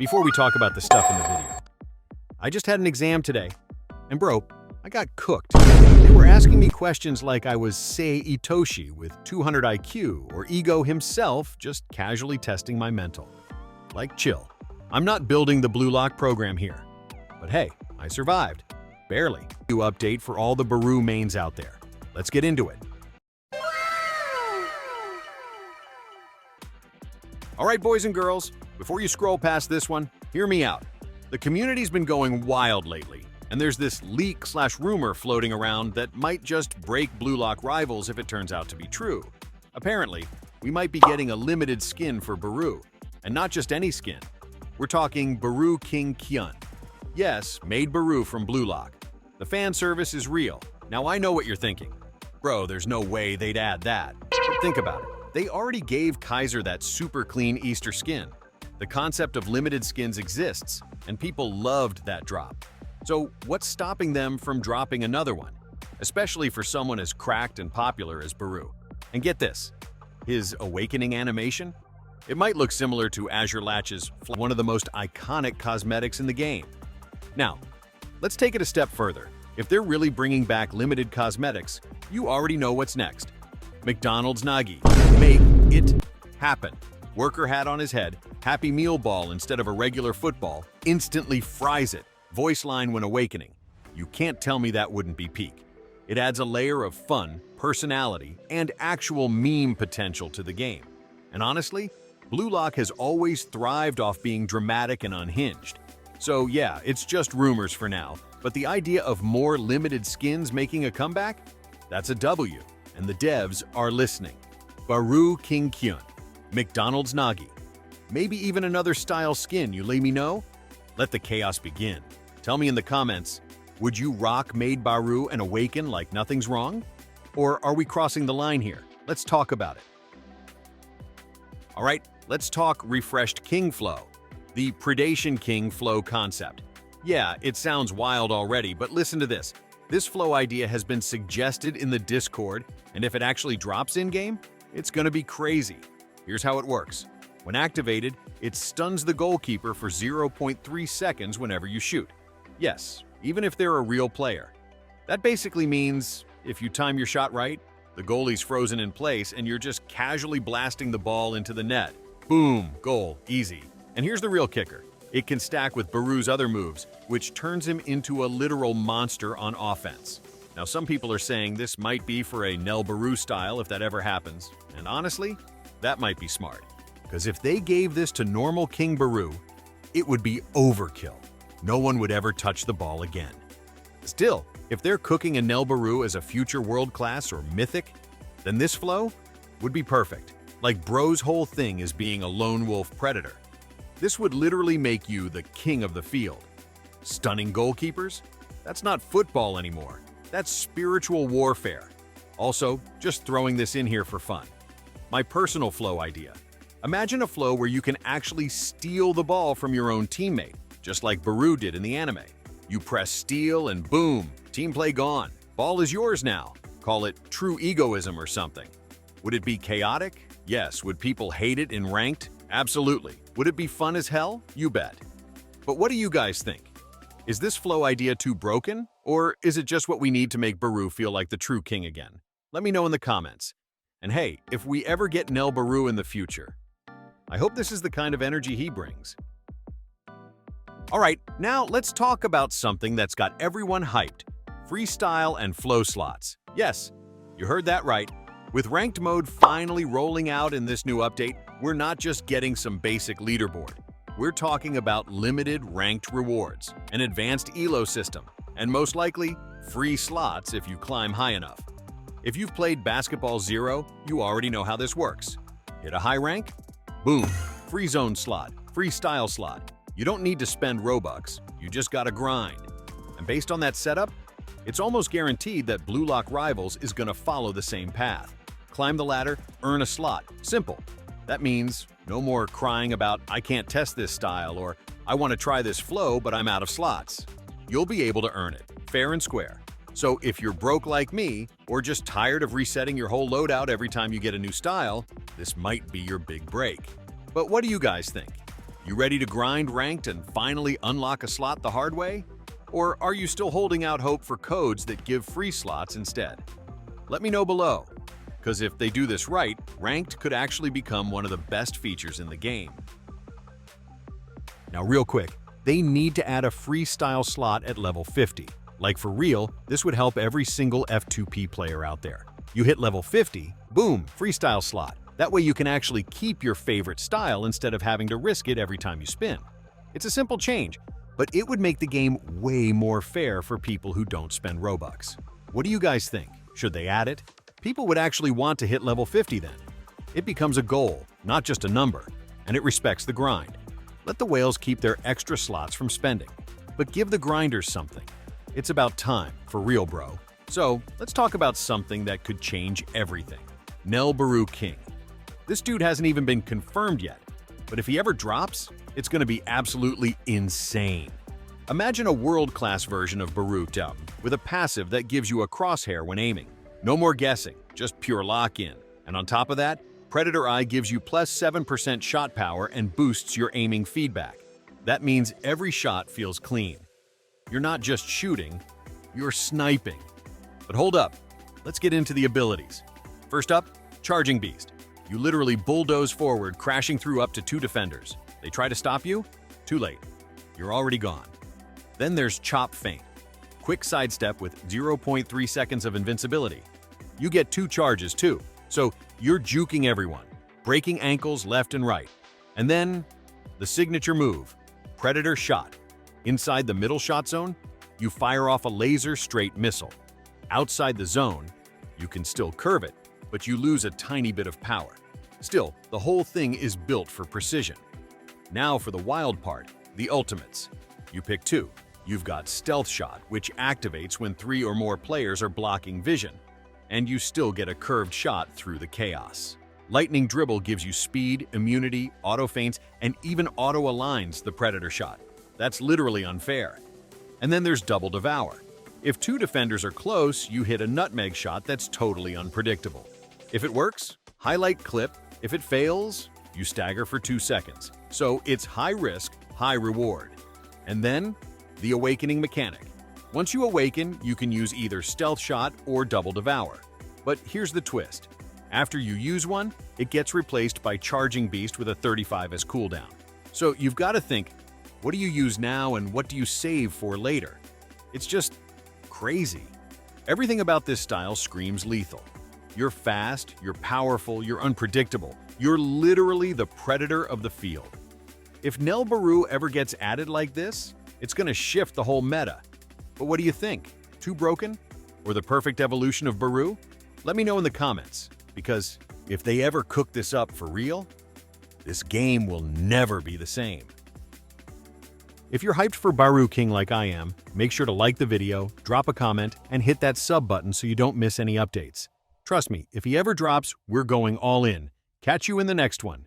before we talk about the stuff in the video. I just had an exam today, and bro, I got cooked. They were asking me questions like I was Sei Itoshi with 200 IQ or Ego himself just casually testing my mental. Like, chill. I'm not building the Blue Lock program here. But hey, I survived. Barely. New update for all the BAROU mains out there. Let's get into it. All right, boys and girls, before you scroll past this one, hear me out. The community's been going wild lately, and there's this leak/rumor floating around that might just break Blue Lock rivals if it turns out to be true. Apparently, we might be getting a limited skin for BAROU, and not just any skin. We're talking Baroo King Leak. Yes, made BAROU from Blue Lock. The fan service is real. Now I know what you're thinking. Bro, there's no way they'd add that. But think about it. They already gave Kaiser that super clean Easter skin. The concept of limited skins exists, and people loved that drop. So what's stopping them from dropping another one? Especially for someone as cracked and popular as BAROU. And get this, his awakening animation? It might look similar to Azure Latch's, one of the most iconic cosmetics in the game. Now, let's take it a step further. If they're really bringing back limited cosmetics, you already know what's next. McDonald's Nagi. Make it happen. Worker hat on his head, Happy Meal ball instead of a regular football, instantly fries it. Voice line when awakening. You can't tell me that wouldn't be peak. It adds a layer of fun, personality, and actual meme potential to the game. And honestly, Blue Lock has always thrived off being dramatic and unhinged. So yeah, it's just rumors for now, but the idea of more limited skins making a comeback? That's a W, and the devs are listening. Baroo King Leak, McDonald's Nagi. Maybe even another style skin, you let me know? Let the chaos begin. Tell me in the comments, would you rock Made BAROU and awaken like nothing's wrong? Or are we crossing the line here? Let's talk about it. All right, let's talk refreshed King Flow, the Predation King Flow concept. Yeah, it sounds wild already, but listen to this. This flow idea has been suggested in the Discord, and if it actually drops in-game, it's gonna be crazy. Here's how it works. When activated, it stuns the goalkeeper for 0.3 seconds whenever you shoot. Yes, even if they're a real player. That basically means, if you time your shot right, the goalie's frozen in place and you're just casually blasting the ball into the net. Boom, goal, easy. And here's the real kicker. It can stack with BAROU's other moves, which turns him into a literal monster on offense. Now, some people are saying this might be for a Nel BAROU style if that ever happens. And honestly, that might be smart. Because if they gave this to normal King BAROU, it would be overkill. No one would ever touch the ball again. Still, if they're cooking a Nel BAROU as a future world-class or mythic, then this flow would be perfect. Like bro's whole thing is being a lone wolf predator. This would literally make you the king of the field. Stunning goalkeepers? That's not football anymore. That's spiritual warfare. Also, just throwing this in here for fun. My personal flow idea. Imagine a flow where you can actually steal the ball from your own teammate, just like BAROU did in the anime. You press steal and boom, team play gone. Ball is yours now. Call it true egoism or something. Would it be chaotic? Yes. Would people hate it in ranked? Absolutely. Would it be fun as hell? You bet. But what do you guys think? Is this flow idea too broken? Or is it just what we need to make BAROU feel like the true king again? Let me know in the comments. And hey, if we ever get Nel BAROU in the future, I hope this is the kind of energy he brings. All right, now let's talk about something that's got everyone hyped. Freestyle and flow slots. Yes, you heard that right. With ranked mode finally rolling out in this new update, we're not just getting some basic leaderboard. We're talking about limited ranked rewards, an advanced elo system, and most likely, free slots if you climb high enough. If you've played Basketball Zero, you already know how this works. Hit a high rank? Boom, free zone slot, free style slot. You don't need to spend Robux, you just gotta grind. And based on that setup, it's almost guaranteed that Blue Lock Rivals is gonna follow the same path. Climb the ladder, earn a slot. Simple. That means no more crying about, I can't test this style, or I want to try this flow, but I'm out of slots. You'll be able to earn it, fair and square. So if you're broke like me, or just tired of resetting your whole loadout every time you get a new style, this might be your big break. But what do you guys think? You ready to grind ranked and finally unlock a slot the hard way? Or are you still holding out hope for codes that give free slots instead? Let me know below, because if they do this right, ranked could actually become one of the best features in the game. Now real quick, they need to add a freestyle slot at level 50. Like for real, this would help every single F2P player out there. You hit level 50, boom, freestyle slot. That way you can actually keep your favorite style instead of having to risk it every time you spin. It's a simple change, but it would make the game way more fair for people who don't spend Robux. What do you guys think? Should they add it? People would actually want to hit level 50 then. It becomes a goal, not just a number, and it respects the grind. Let the whales keep their extra slots from spending, but give the grinders something. It's about time, for real, bro. So, let's talk about something that could change everything. Baroo King. This dude hasn't even been confirmed yet, but if he ever drops, it's gonna be absolutely insane. Imagine a world-class version of Baroo King with a passive that gives you a crosshair when aiming. No more guessing, just pure lock-in. And on top of that, Predator Eye gives you plus 7% shot power and boosts your aiming feedback. That means every shot feels clean. You're not just shooting, you're sniping. But hold up, let's get into the abilities. First up, Charging Beast. You literally bulldoze forward, crashing through up to 2 defenders. They try to stop you? Too late. You're already gone. Then there's Chop Feint. Quick sidestep with 0.3 seconds of invincibility. You get 2 charges too, so you're juking everyone, breaking ankles left and right. And then, the signature move, Predator Shot. Inside the middle shot zone, you fire off a laser-straight missile. Outside the zone, you can still curve it, but you lose a tiny bit of power. Still, the whole thing is built for precision. Now for the wild part, the ultimates. You pick 2. You've got Stealth Shot, which activates when 3 or more players are blocking vision, and you still get a curved shot through the chaos. Lightning Dribble gives you speed, immunity, auto feints, and even auto-aligns the Predator Shot. That's literally unfair. And then there's Double Devour. If 2 defenders are close, you hit a nutmeg shot that's totally unpredictable. If it works, highlight clip. If it fails, you stagger for 2 seconds. So it's high risk, high reward. And then, the Awakening mechanic. Once you awaken, you can use either Stealth Shot or Double Devour. But here's the twist. After you use one, it gets replaced by Charging Beast with a 35 as cooldown. So you've got to think, what do you use now and what do you save for later? It's just crazy. Everything about this style screams lethal. You're fast, you're powerful, you're unpredictable. You're literally the predator of the field. If Baroo ever gets added like this, it's gonna shift the whole meta. But what do you think? Too broken? Or the perfect evolution of Baroo? Let me know in the comments, because if they ever cook this up for real, this game will never be the same. If you're hyped for Baroo King like I am, make sure to like the video, drop a comment, and hit that sub button so you don't miss any updates. Trust me, if he ever drops, we're going all in. Catch you in the next one.